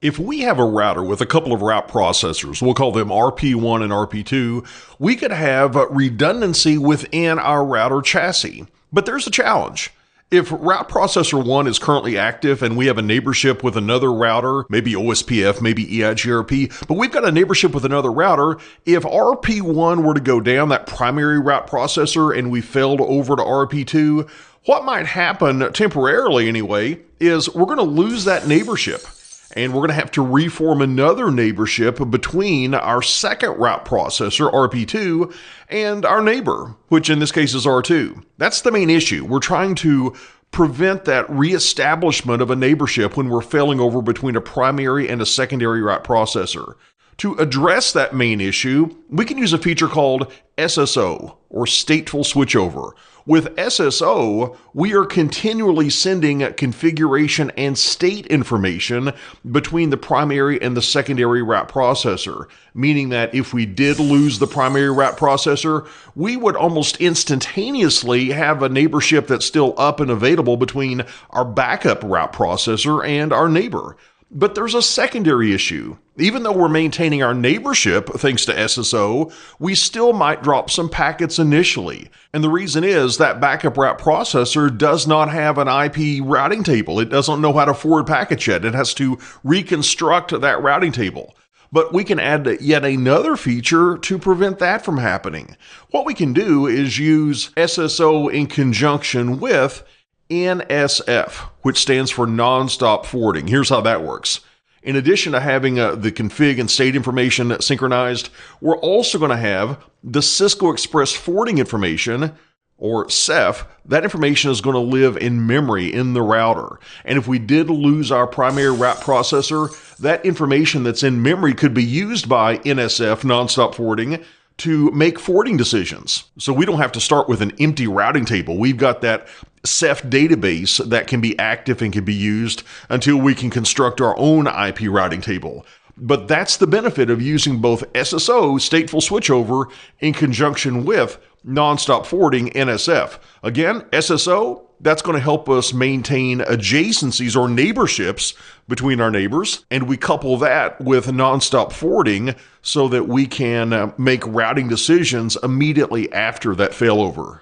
If we have a router with a couple of route processors, we'll call them RP1 and RP2, we could have redundancy within our router chassis. But there's a challenge. If route processor 1 is currently active and we have a neighborship with another router, maybe OSPF, maybe EIGRP, but we've got a neighborship with another router, if RP1 were to go down, that primary route processor, and we failed over to RP2, what might happen temporarily anyway is we're going to lose that neighborship. And we're going to have to reform another neighborship between our second route processor, RP2, and our neighbor, which in this case is R2. That's the main issue. We're trying to prevent that reestablishment of a neighborship when we're failing over between a primary and a secondary route processor. To address that main issue, we can use a feature called SSO, or Stateful Switchover. With SSO, we are continually sending configuration and state information between the primary and the secondary route processor, meaning that if we did lose the primary route processor, we would almost instantaneously have a neighborship that's still up and available between our backup route processor and our neighbor. But there's a secondary issue. Even though we're maintaining our neighborship thanks to SSO, we still might drop some packets initially. And the reason is that backup route processor does not have an IP routing table. It doesn't know how to forward packets yet. It has to reconstruct that routing table. But we can add yet another feature to prevent that from happening. What we can do is use SSO in conjunction with NSF, which stands for nonstop forwarding. Here's how that works. In addition to having the config and state information synchronized, we're also going to have the Cisco Express forwarding information, or CEF. That information is going to live in memory in the router. And if we did lose our primary route processor, that information that's in memory could be used by NSF, nonstop forwarding, to make forwarding decisions. So we don't have to start with an empty routing table. We've got that CEF database that can be active and can be used until we can construct our own IP routing table. But that's the benefit of using both SSO, Stateful Switchover, in conjunction with nonstop forwarding, NSF. Again, SSO, that's going to help us maintain adjacencies or neighborships between our neighbors, and we couple that with nonstop forwarding so that we can make routing decisions immediately after that failover.